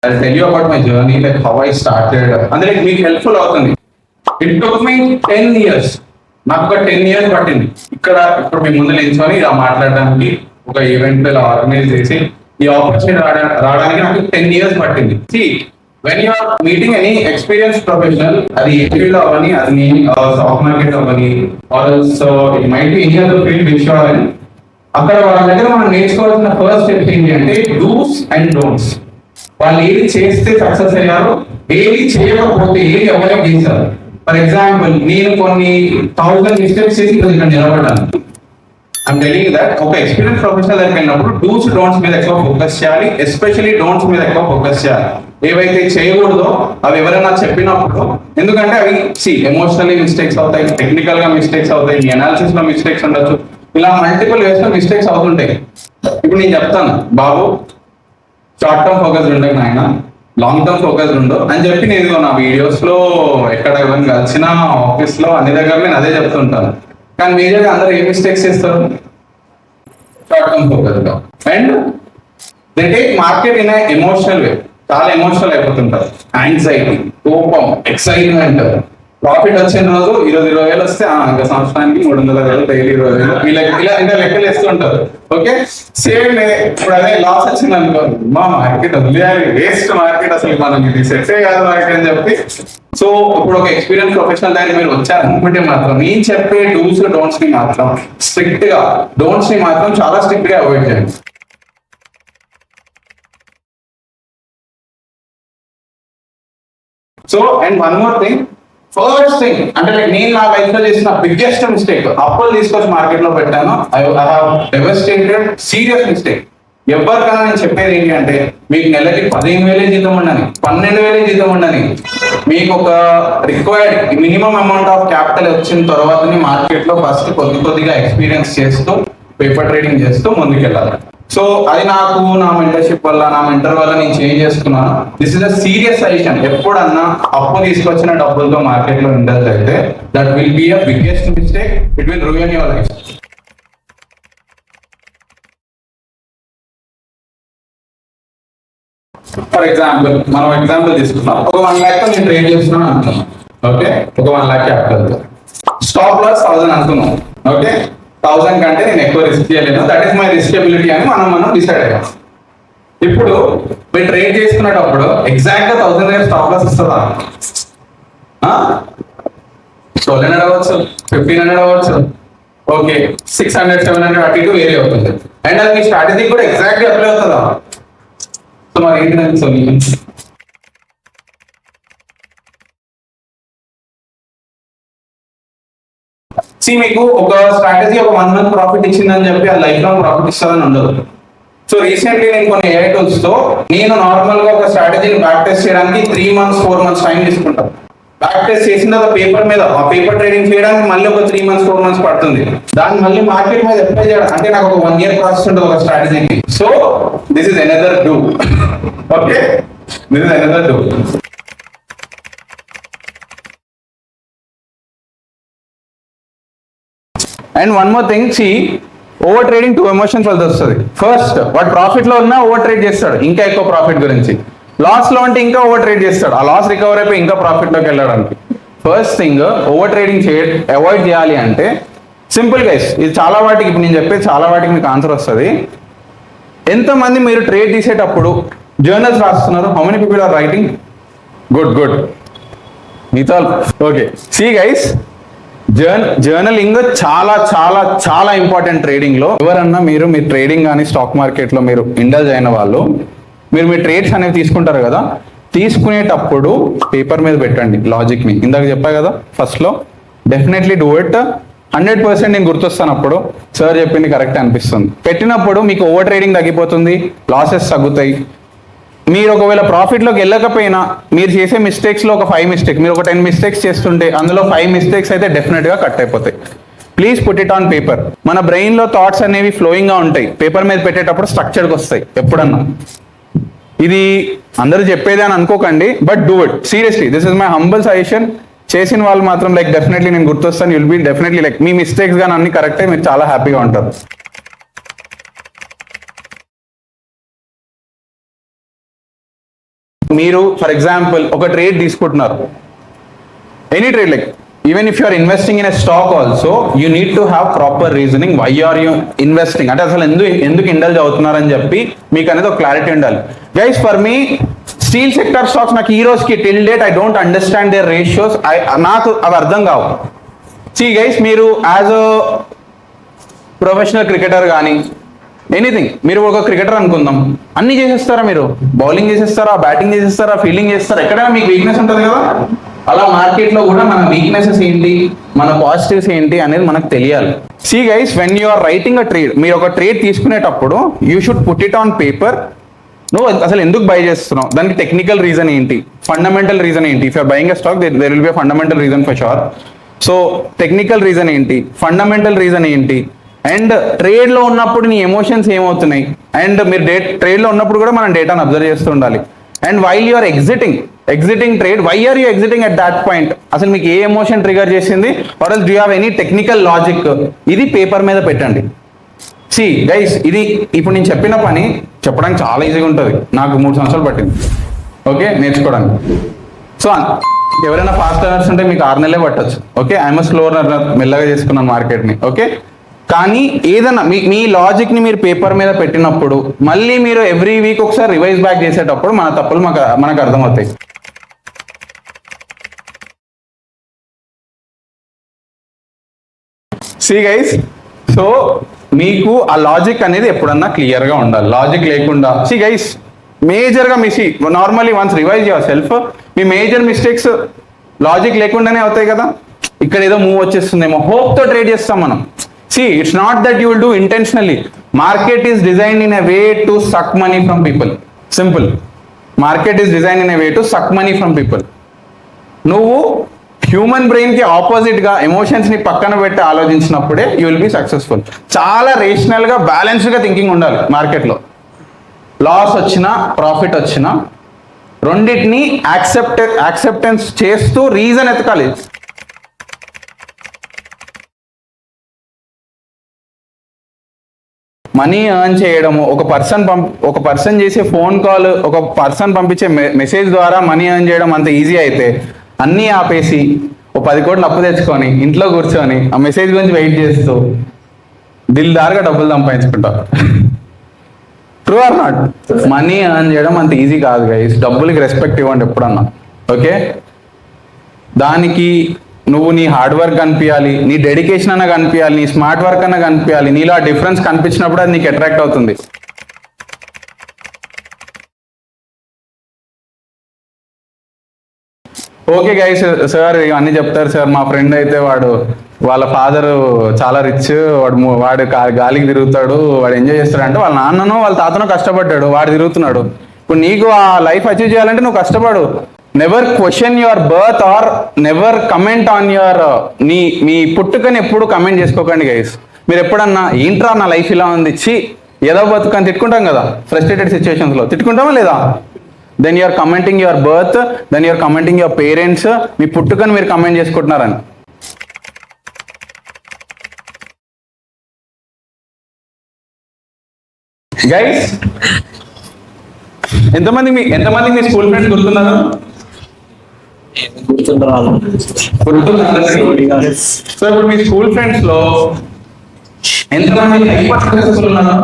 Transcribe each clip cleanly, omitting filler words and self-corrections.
I'll tell you about my journey, like how I started. And like మీకు helpful అవుతుంది. It took me 10 years. నాకు ఒక 10 years పట్టింది. ఇక్కడ ఇప్పుడు మీ ముందు నిల్చొని ఇలా మాట్లాడడానికి ఒక ఈవెంట్ ఇలా ఆర్గనైజ్ చేసి ఈ ఆపర్చునిటీ రావడానికి నాకు 10 years పట్టింది. See, when you are meeting any experienced professional, అది ఏ ఫీల్డ్ అవ్వని, అది స్టాక్ మార్కెట్ అవ్వని, or else it might be any other field which you are in. అక్కడ వాళ్ళ దగ్గర మనం నేర్చుకోవాల్సిన ఫస్ట్ స్టెప్ ఏంటి అంటే డూస్ అండ్ డోంట్స్. వాళ్ళు ఏది చేస్తే సక్సెస్ అయ్యారో, ఏది చేయకపోతే ఏది అవాయిడ్ చేశారు. ఫర్ ఎగ్జాంపుల్, నేను కొన్ని 1000 మిస్టేక్స్ చేసి ఇక్కడ నిలబడ్డాను. ఐమ్ టెలింగ్ దట్ ఒక ఎక్స్పీరియన్స్ ప్రొఫెషనల్ దగ్గరికి వెళ్ళినప్పుడు డూస్ డోంట్స్ మీద ఎక్కువ ఫోకస్ చేయాలి, ఎస్పెషల్లీ డోంట్స్ మీద ఎక్కువ ఫోకస్ చేయాలి. ఏవైతే చేయకూడదో అవి ఎవరైనా చెప్పినప్పుడు, ఎందుకంటే అవి ఎమోషనల్లీ మిస్టేక్స్ అవుతాయి, టెక్నికల్ గా మిస్టేక్స్ అవుతాయి, మీ అనాలిసిస్ లో మిస్టేక్స్ ఉండొచ్చు, ఇలా మల్టిపుల్ వేస్ లో మిస్టేక్స్ అవుతుంటాయి. ఇప్పుడు నేను చెప్తాను, బాబు షార్ట్ టర్మ్ ఫోకస్ ఉండదు నాయన, లాంగ్ టర్మ్ ఫోకస్ ఉండవు అని చెప్పి నేను నా వీడియోస్ లో ఎక్కడ ఎవరిని కలిసినా ఆఫీస్ లో అన్ని దగ్గర నేను అదే చెప్తుంటాను. కానీ మేజర్గా అందరూ ఏ మిస్టేక్స్ చేస్తారు? షార్ట్ టర్మ్ ఫోకస్ గా. And they take market in emotional way. చాలా ఎమోషనల్ అయిపోతుంటారు. యాంగ్జైటీ, కోపం, ఎక్సైట్మెంట్. ప్రాఫిట్ వచ్చిన రోజు ఈరోజు 20,000 వస్తే ఇంకా సంవత్సరానికి 300,000, డైలీ 20,000 ఇలా ఇంకా లెక్కలు వేస్తుంటారు. ఓకే, సేమ్ ఇప్పుడు అదే లాస్ వచ్చింది అనుకో, మా మార్కెట్ వదిలేయాలి, వేస్ట్ మార్కెట్, అసలు మనం ఇది సెట్ కాదు మార్కెట్ అని చెప్పి. సో ఇప్పుడు ఒక ఎక్స్పీరియన్స్ ప్రొఫెషనల్ దగ్గర మీరు వచ్చారనుకుంటే మాత్రం నేను చెప్పే డూస్ డోంట్స్ ని మాత్రం స్ట్రిక్ట్ గా, డోంట్స్ ని మాత్రం చాలా స్ట్రిక్ట్ గా అవాయిడ్ చేయండి. So and one more thing, first thing అంటే నేను నా లైఫ్ లో చేసిన బిగ్గెస్ట్ మిస్టేక్, అప్పులు తీసుకొచ్చి మార్కెట్ లో పెట్టాను. I have devastated, serious mistake. ఎవరికైనా నేను చెప్పేది ఏంటి అంటే, మీకు నెలకి 15,000 జీతం ఉండని, 12,000 జీతం ఉండని, మీకు ఒక required minimum amount of capital వచ్చిన తర్వాతనే మార్కెట్ లో ఫస్ట్ కొద్దిగా ఎక్స్పీరియన్స్ చేస్తూ, పేపర్ ట్రేడింగ్ చేస్తూ ముందుకెళ్ళాలి. సో అది నాకు నా మెంటర్షిప్ వల్ల, నా మెంటర్ వల్ల నేను చేంజ్ చేసుకున్నాను. This is a serious suggestion. ఎప్పుడన్నా అప్పు తీసుకొచ్చిన డబ్బులతో మార్కెట్ లో ఇండస్ట్ అయితే, that will be a biggest mistake. It will ruin your life. For example, మనం ఎగ్జాంపుల్ తీసుకున్నాం, ఒక 1 lakh నేను ట్రేడ్ చేస్తున్నాను అనుకున్నాం. ఓకే, ఒక 1 lakh క్యాపిటల్, స్టాప్ లాస్ 1000 అనుకున్నాం. ఓకే, 1000 కంటే నేను ఎక్కువ రిస్క్ చేయలేను, దట్ ఈస్ మై రిస్కబిలిటీ అని మనం డిసైడ్ అయ్యాం. ఇప్పుడు మీరు ట్రేడ్ చేసుకునేటప్పుడు ఎగ్జాక్ట్ గా 1000 దగ్గర స్టాప్ లాస్ వస్తుందా? 1200 అవ్వచ్చు, 1500 అవ్వచ్చు, ఓకే 600, 700 అటు ఇటు వేరే అవుతుంది. అండ్ అది మీ స్ట్రాటజీ కూడా ఎగ్జాక్ట్ గా అప్లై అవుతుందా? సో మరి ఏంటి దానికి సొల్యూషన్? మీకు ఒక స్ట్రాటజీ ఒక 1 month ప్రాఫిట్ ఇచ్చిందని చెప్పి ఆ లైఫ్ లాంగ్ ప్రాఫిట్ ఇస్తుందని ఉండదు. సో రీసెంట్లీ నేను కొన్ని AI టూల్స్ తో నేను నార్మల్ గా ఒక స్ట్రాటజీని బ్యాక్ టెస్ట్ చేయడానికి 3 months 4 months టైం తీసుకుంటాను. బ్యాక్ టెస్ట్ చేసిన తర్వాత పేపర్ మీద ఆ పేపర్ ట్రేడింగ్ చేయడానికి మళ్ళీ ఒక 3 months 4 months పడుతుంది. దాన్ని మళ్ళీ మార్కెట్ మీద అప్లై చేయడం అంటే నాకు ఒక 1 year ప్రాసెస్ ఉంటుంది ఒక స్ట్రాటజీకి. So this is another do. Okay, this is another do. And one more thing, over trading 2 emotions వల్ల వస్తుంది. ఫస్ట్, వాడు ప్రాఫిట్ లో ఉన్నా ఓవర్ ట్రేడ్ చేస్తాడు ఇంకా ఎక్కువ ప్రాఫిట్ గురించి. లాస్ లో అంటే ఇంకా ఓవర్ ట్రేడ్ చేస్తాడు, ఆ లాస్ రికవర్ అయిపోయి ఇంకా ప్రాఫిట్ లోకి వెళ్ళడానికి. First thing, over trading avoid చేయాలి అంటే సింపుల్ గైస్, ఇది చాలా వాటికి ఇప్పుడు నేను చెప్పేది చాలా వాటికి మీకు ఆన్సర్ వస్తుంది. ఎంతమంది మీరు ట్రేడ్ తీసేటప్పుడు జర్నల్స్ రాస్తున్నారు? How many people are writing? Good. మీతో ఓకే. సీ గైస్, జర్నలింగ్ చాలా చాలా చాలా ఇంపార్టెంట్ ట్రేడింగ్ లో. ఎవరన్నా మీరు మీ ట్రేడింగ్ కానీ స్టాక్ మార్కెట్ లో మీరు ఇండల్జ్ అయిన వాళ్ళు, మీరు మీ ట్రేడ్స్ అనేవి తీసుకుంటారు కదా, తీసుకునేటప్పుడు పేపర్ మీద పెట్టండి లాజిక్ ని. ఇందాక చెప్పా కదా ఫస్ట్ లో, డెఫినెట్లీ డూ ఇట్. 100% నేను గుర్తొస్తాను అప్పుడు, సార్ చెప్పింది కరెక్ట్ అనిపిస్తుంది. పెట్టినప్పుడు మీకు ఓవర్ ట్రేడింగ్ తగ్గిపోతుంది, లాసెస్ తగ్గుతాయి. మీరు ఒకవేళ ప్రాఫిట్లోకి వెళ్ళకపోయినా మీరు చేసే మిస్టేక్స్లో ఒక 5 మిస్టేక్, మీరు ఒక 10 మిస్టేక్స్ చేస్తుంటే అందులో 5 మిస్టేక్స్ అయితే డెఫినెట్గా కట్ అయిపోతాయి. Please put it on paper. మన బ్రెయిన్లో థాట్స్ అనేవి ఫ్లోయింగ్గా ఉంటాయి, పేపర్ మీద పెట్టేటప్పుడు స్ట్రక్చర్గా వస్తాయి ఎప్పుడన్నా. ఇది అందరూ చెప్పేది అని అనుకోకండి, but do it seriously. This is my humble suggestion. చేసిన వాళ్ళు మాత్రం లైక్ డెఫినెట్లీ నేను గుర్తొస్తాను, యుల్ బి డెఫినెట్లీ లైక్ మీ మిస్టేక్స్ కానీ అన్ని కరెక్టే, మీరు చాలా హ్యాపీగా ఉంటారు. మీరు ఫర్ ఎగ్జాంపుల్ ఒక ట్రేడ్ తీసుకుంటున్నారు, any trade, like even if you are investing in a stock also you need to have proper reasoning why are you investing, అంటే అసలు ఎందుకు ఇండల్జ్ అవుతున్నారని చెప్పి మీకు అనేది ఒక క్లారిటీ ఉండాలి. Guys for me steel sector stocks నాకు ఈ రోజుకి till date I don't understand their ratios, నాకు అవి అర్థం కావు. సి గైస్, మీరు యాజ్ అ ప్రొఫెషనల్ క్రికెటర్ కానీ ఎనీథింగ్, మీరు ఒక క్రికెటర్ అనుకుందాం, అన్ని చేసేస్తారా? మీరు బౌలింగ్ చేసేస్తారా, బ్యాటింగ్ చేసేస్తారా, ఫీల్డింగ్ చేస్తారా? ఎక్కడైనా మీకు వీక్నెస్ ఉంటుంది కదా. అలా మార్కెట్లో కూడా మన వీక్నెసెస్ ఏంటి, మన పాజిటివ్స్ ఏంటి అనేది మనకు తెలియాలి. See guys, when you are writing a trade, మీరు ఒక ట్రేడ్ తీసుకునేటప్పుడు you should put it on paper. నువ్వు అసలు ఎందుకు బై చేస్తున్నావు, దానికి టెక్నికల్ రీజన్ ఏంటి, ఫండమెంటల్ రీజన్ ఏంటి. If you're buying a stock there will be a fundamental reason for sure. So technical reason ఏంటి, ఫండమెంటల్ రీజన్ ఏంటి, అండ్ ట్రేడ్లో ఉన్నప్పుడు నీ ఎమోషన్స్ ఏమవుతున్నాయి, అండ్ మీరు ట్రేడ్లో ఉన్నప్పుడు కూడా మనం డేటాను అబ్జర్వ్ చేస్తూ ఉండాలి. And while you are exiting trade, why are you exiting at that point, అసలు మీకు ఏ ఎమోషన్ ట్రిగర్ చేసింది, or else do you have any technical logic, ఇది పేపర్ మీద పెట్టండి. సి గైస్, ఇది ఇప్పుడు నేను చెప్పిన పని చెప్పడానికి చాలా ఈజీగా ఉంటుంది, నాకు 3 సంవత్సరాలు పట్టింది ఓకే నేర్చుకోవడానికి. సో ఎవరైనా ఫాస్ట్ లర్నర్స్ ఉంటే మీకు 6 నెలలే పట్టచ్చు. ఓకే, ఐఎమ్ స్లో లర్నర్, మెల్లగా చేసుకున్నాను మార్కెట్ని. ఓకే, కానీ ఏదైనా మీ లాజిక్ని మీరు పేపర్ మీద పెట్టినప్పుడు మళ్ళీ మీరు ఎవ్రీ వీక్ ఒకసారి రివైజ్ బ్యాక్ చేసేటప్పుడు మన తప్పులు మనకు అర్థమవుతాయి. సి గైస్, సో మీకు ఆ లాజిక్ అనేది ఎప్పుడన్నా క్లియర్గా ఉండాలి. లాజిక్ లేకుండా సి గైస్, మేజర్గా normally once revise your self, me major mistakes logic లేకుండానే అవుతాయి కదా. ఇక్కడ ఏదో మూవ్ వచ్చేస్తుందేమో హోప్తో ట్రేడ్ చేస్తాం మనం. See, it's not that you will do intentionally. Market is designed in a way to suck money from people. Simple. Market is designed in a way to suck money from people. నువ్వు human బ్రెయిన్కి ఆపోజిట్గా ఎమోషన్స్ని పక్కన పెట్టి ఆలోచించినప్పుడే you will be successful. చాలా రేషనల్గా బ్యాలెన్స్డ్గా thinking ఉండాలి మార్కెట్లో. లాస్ వచ్చినా ప్రాఫిట్ వచ్చినా రెండింటిని యాక్సెప్టెన్స్ చేస్తూ రీజన్ ఎతకాలి. మనీ ఎర్న్ చేయడము, ఒక పర్సన్ చేసే ఫోన్ కాల్, ఒక పర్సన్ పంపించే మెసేజ్ ద్వారా మనీ ఎర్న్ చేయడం అంత ఈజీ అయితే అన్నీ ఆపేసి 10 కోట్లు అప్పు తెచ్చుకొని ఇంట్లో కూర్చొని ఆ మెసేజ్ గురించి వెయిట్ చేస్తూ దిల్దారుగా డబ్బులు సంపాదించుకుంటారు. True or not? Money earn చేయడం అంత ఈజీ కాదు గైస్. డబ్బులకి రెస్పెక్ట్ ఇవ్వండి ఎప్పుడన్నా. ఓకే, దానికి నువ్వు నీ హార్డ్ వర్క్ కనిపించాలి, నీ డెడికేషన్ అన్న కనిపించాలి, నీ స్మార్ట్ వర్క్ అన్న కనిపించాలి. నీలో ఆ డిఫరెన్స్ కనిపించినప్పుడు అది నీకు అట్రాక్ట్ అవుతుంది. ఓకే గైస్, సార్ ఇవన్నీ చెప్తారు సార్. మా ఫ్రెండ్ అయితే వాళ్ళ ఫాదర్ చాలా రిచ్, వాడు గాలికి తిరుగుతాడు, వాడు ఎంజాయ్ చేస్తాడు అంటే వాళ్ళ నాన్ననో వాళ్ళ తాతనో కష్టపడ్డాడు, వాడు తిరుగుతున్నాడు. ఇప్పుడు నీకు ఆ లైఫ్ అచీవ్ చేయాలంటే నువ్వు కష్టపడు. Never question your birth or never comment on your మీ పుట్టుకని ఎప్పుడు కమెంట్ చేసుకోకండి గైస్. మీరు ఎప్పుడన్నా ఏంట్రా నా లైఫ్ ఇలా ఉంది, ఏదో బతుకని తిట్టుకుంటాం కదా ఫ్రస్ట్రేటెడ్ సిచ్యువేషన్స్లో, తిట్టుకుంటామా లేదా? Then you're commenting your birth, then you're commenting your parents. మీ పుట్టుకని మీరు కమెంట్ చేసుకుంటున్నారని. గైస్, ఎంతమంది మీ స్కూల్ ఫ్రెండ్స్ గుర్తున్నారు? సో ఇప్పుడు మీ స్కూల్ ఫ్రెండ్స్ లో ఎంతమంది సక్సెస్ఫుల్ ఉన్నారు?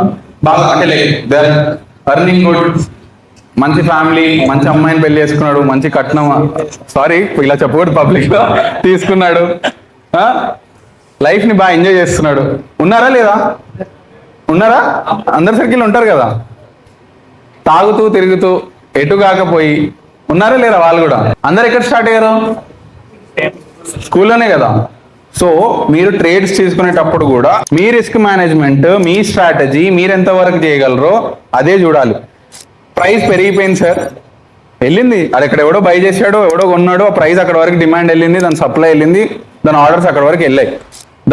బాగా అంటే దే ఆర్ ఎర్నింగ్ గుడ్, మంచి ఫ్యామిలీ, మంచి అమ్మాయిని పెళ్లి చేసుకున్నాడు, మంచి కట్నం, సారీ ఇలా చెప్పకూడదు పబ్లిక్ లో, తీసుకున్నాడు, లైఫ్ ని బాగా ఎంజాయ్ చేస్తున్నాడు. ఉన్నారా లేదా? ఉన్నారా? అందరి సర్కిల్ ఉంటారు కదా, తాగుతూ తిరుగుతూ ఎటు కాకపోయి ఉన్నారా లేరా? వాళ్ళు కూడా అందరు ఎక్కడ స్టార్ట్ అయ్యారు? స్కూల్లోనే కదా. సో మీరు ట్రేడ్స్ తీసుకునేటప్పుడు కూడా మీ రిస్క్ మేనేజ్మెంట్, మీ స్ట్రాటజీ మీరు ఎంతవరకు చేయగలరో అదే చూడాలి. ప్రైస్ పెరిగిపోయింది సార్, వెళ్ళింది, అది ఇక్కడ ఎవడో బై చేశాడో ఎవడో కొన్నాడో, ఆ ప్రైస్ అక్కడ వరకు డిమాండ్ వెళ్ళింది, దాని సప్లై వెళ్ళింది, దాని ఆర్డర్స్ అక్కడ వరకు వెళ్ళాయి.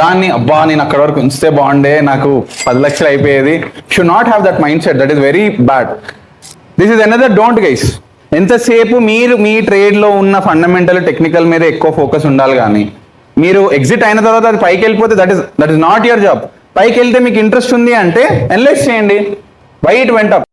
దాన్ని అబ్బా నేను అక్కడ వరకు ఉంచితే బాగుండే, నాకు 10 లక్షలు అయిపోయేది. Should not have that mind set, that is very bad. This is another don't guys. ఎంతసేపు మీరు మీ ట్రేడ్లో ఉన్న ఫండమెంటల్ టెక్నికల్ మీద ఎక్కువ ఫోకస్ ఉండాలి, కానీ మీరు ఎగ్జిట్ అయిన తర్వాత అది పైకి వెళ్ళిపోతే that is not your job. పైకి వెళ్తే మీకు ఇంట్రెస్ట్ ఉంది అంటే అనలైజ్ చేయండి, వై ఇట్ వెంట్ అప్.